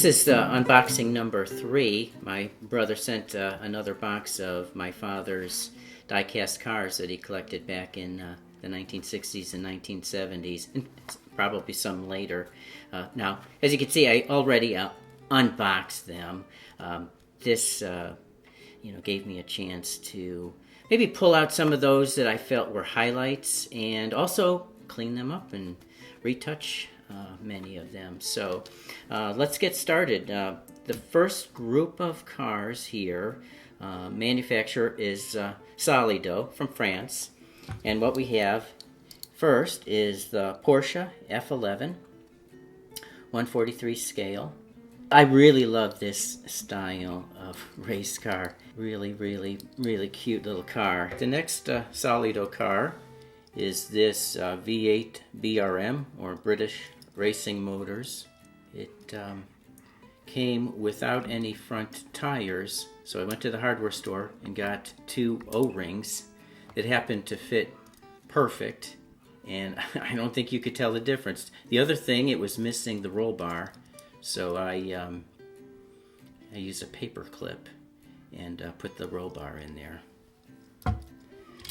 This is unboxing number 3. My brother sent another box of my father's diecast cars that he collected back in the 1960s and 1970s, and probably some later. Now, as you can see, I already unboxed them. This gave me a chance to maybe pull out some of those that I felt were highlights and also clean them up and retouch many of them. So let's get started. The first group of cars here, manufacturer is Solido from France. And what we have first is the Porsche F11 143 scale. I really love this style of race car. Really, really, really cute little car. The next Solido car is this V8 BRM, or British Racing Motors. It came without any front tires, so I went to the hardware store and got 2 O-rings that happened to fit perfect, and I don't think you could tell the difference. The other thing, it was missing the roll bar, so I used a paper clip and put the roll bar in there.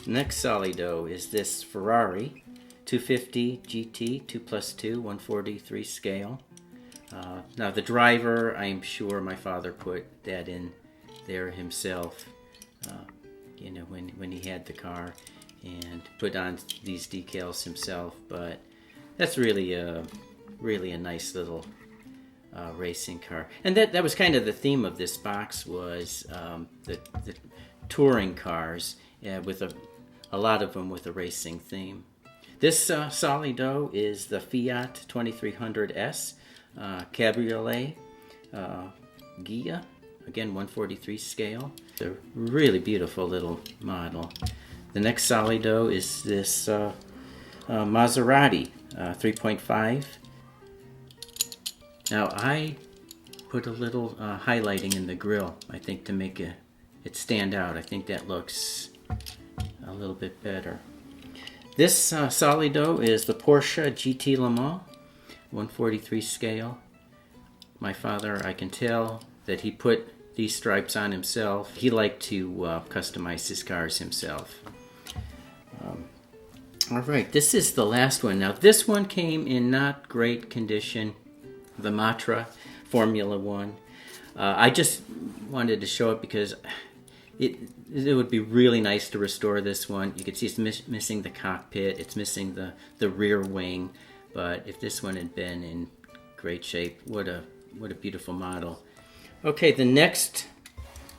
Next Solido is this Ferrari 250 GT 2+2 143 scale. Now the driver, I'm sure my father put that in there himself, when he had the car, and put on these decals himself. But that's really a nice little racing car. And that was kind of the theme of this box, was the touring cars, with a lot of them with a racing theme. This Solido is the Fiat 2300S Cabriolet Ghia, again 143 scale. It's a really beautiful little model. The next Solido is this Maserati 3.5. Now I put a little highlighting in the grille, I think, to make it stand out. I think that looks a little bit better. This Solido is the Porsche GT Le Mans 143 scale. My father, I can tell that he put these stripes on himself. He liked to customize his cars himself. Alright, this is the last one. Now this one came in not great condition. The Matra Formula 1. I just wanted to show it because it would be really nice to restore this one. You can see it's missing the cockpit, it's missing the rear wing, but if this one had been in great shape, what a beautiful model. Okay, the next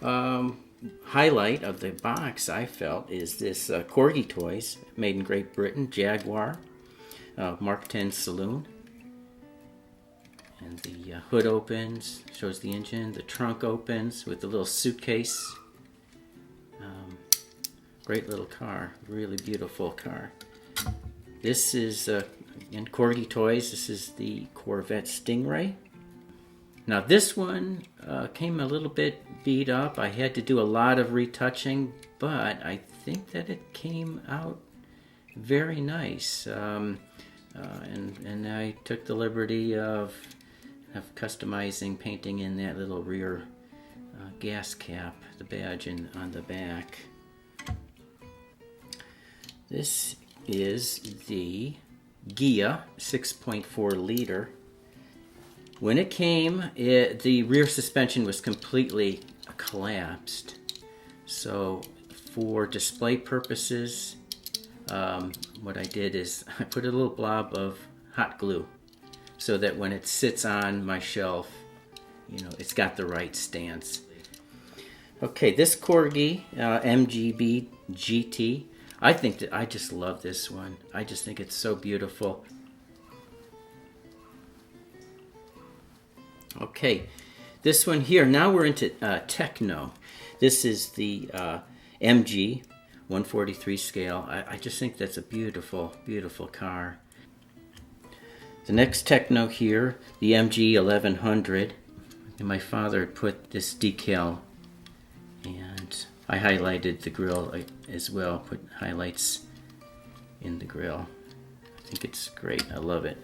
highlight of the box, I felt, is this Corgi Toys, made in Great Britain, Jaguar, Mark X Saloon. And the hood opens, shows the engine. The trunk opens with the little suitcase. Great little car, really beautiful car. This is, in Corgi Toys, this is the Corvette Sting Ray. Now this one came a little bit beat up. I had to do a lot of retouching, but I think that it came out very nice. And I took the liberty of customizing, painting in that little rear gas cap, the badge on the back. This is the Ghia 6.4 liter. When it came, the rear suspension was completely collapsed. So for display purposes, what I did is I put a little blob of hot glue so that when it sits on my shelf, it's got the right stance. Okay, this Corgi Mgb Gt, I just love this one. I just think it's so beautiful. Okay, this one here, now we're into Tekno. This is the MG 143 scale. I just think that's a beautiful, beautiful car. The next Tekno here, the MG 1100. And my father put this decal, and I highlighted the grille as well, put highlights in the grille. I think it's great, I love it.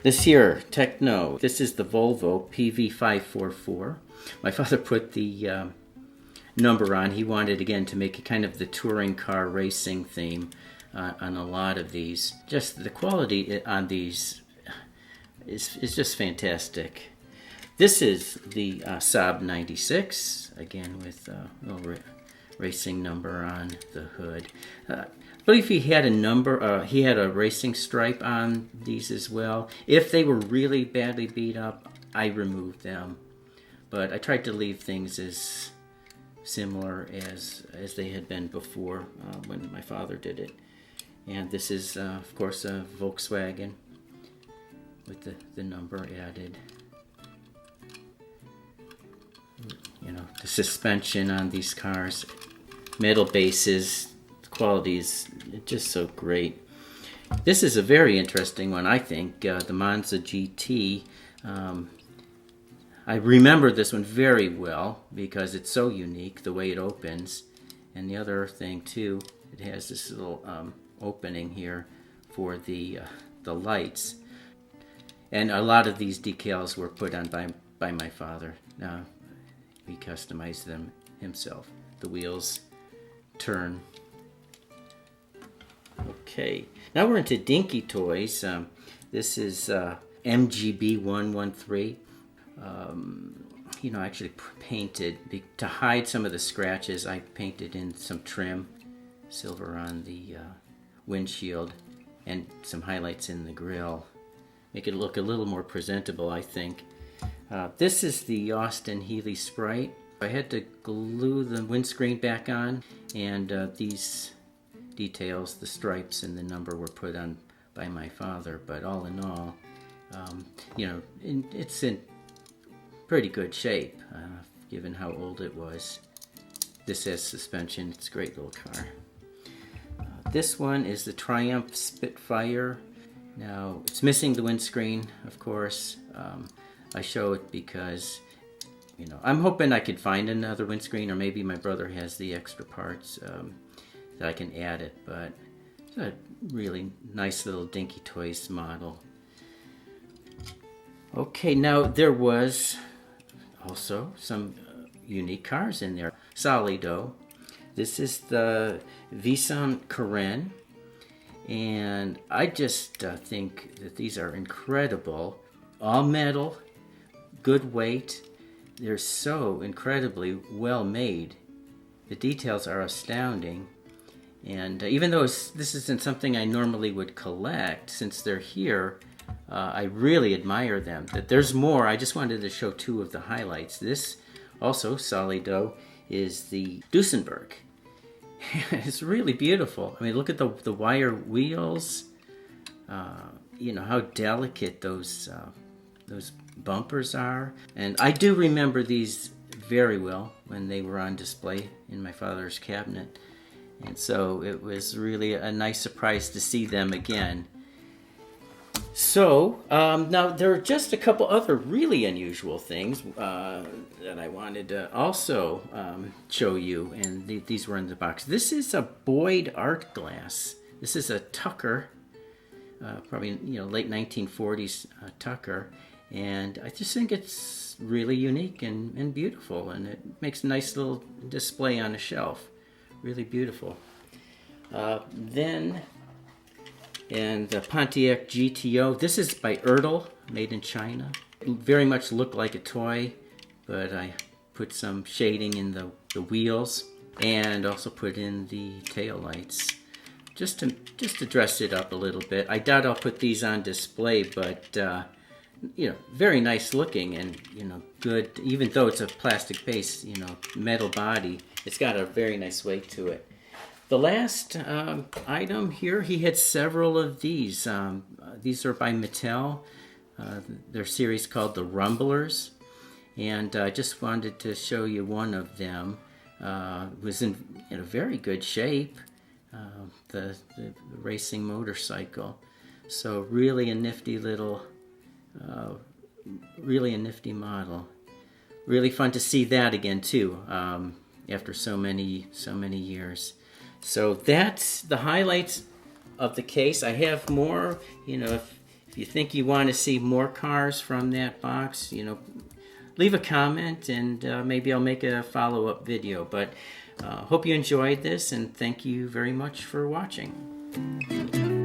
This here, Tekno, this is the Volvo PV544. My father put the number on. He wanted, again, to make it kind of the touring car racing theme on a lot of these. Just the quality on these is just fantastic. This is the Saab 96, again with a little racing number on the hood. I believe he had a number, he had a racing stripe on these as well. If they were really badly beat up, I removed them. But I tried to leave things as similar as they had been before when my father did it. And this is, of course, a Volkswagen with the number added. You know, the suspension on these cars, metal bases, the quality is just so great. This is a very interesting one, I think, the Monza GT. I remember this one very well because it's so unique, the way it opens. And the other thing, too, it has this little opening here for the lights. And a lot of these decals were put on by my father. He customized them himself. The wheels turn. Okay, now we're into Dinky Toys. This is MGB 113. You know, I actually painted, to hide some of the scratches, I painted in some trim, silver on the windshield, and some highlights in the grille. Make it look a little more presentable, I think. This is the Austin Healey Sprite. I had to glue the windscreen back on, and these details, the stripes and the number, were put on by my father. But all in all, you know, it's in pretty good shape, given how old it was. This has suspension. It's a great little car. This one is the Triumph Spitfire. Now, it's missing the windscreen, of course. I show it because, you know, I'm hoping I could find another windscreen, or maybe my brother has the extra parts that I can add it. But it's a really nice little Dinky Toys model. Okay, now there was also some unique cars in there. Solido. This is the Voisin Carene. And I just think that these are incredible. All metal, good weight. They're so incredibly well made. The details are astounding. And even though this isn't something I normally would collect, since they're here, I really admire them. That there's more. I just wanted to show two of the highlights. This, also Solido, is the Duesenberg. It's really beautiful. I mean, look at the wire wheels. You know how delicate those bumpers are. And I do remember these very well when they were on display in my father's cabinet. And so it was really a nice surprise to see them again. So, now there are just a couple other really unusual things that I wanted to also show you, and these were in the box. This is a Boyd art glass. This is a Tucker, probably, you know, late 1940s Tucker, and I just think it's really unique and beautiful, and it makes a nice little display on a shelf. Really beautiful. And the Pontiac Gto. This is by Ertl, made in China. It very much looked like a toy, but I put some shading in the wheels and also put in the tail lights just to dress it up a little bit. I doubt I'll put these on display, but you know, very nice looking, and you know, good. Even though it's a plastic base, you know, metal body, it's got a very nice weight to it. The last item here, he had several of these. These are by Mattel. Their series called the Rumblers. And I just wanted to show you one of them. It was in a very good shape, the racing motorcycle. So really a nifty little, really a nifty model. Really fun to see that again too, after so many years. So that's the highlights of the case. I have more, you know, If you think you want to see more cars from that box, you know, leave a comment and maybe I'll make a follow-up video. But hope you enjoyed this, and thank you very much for watching.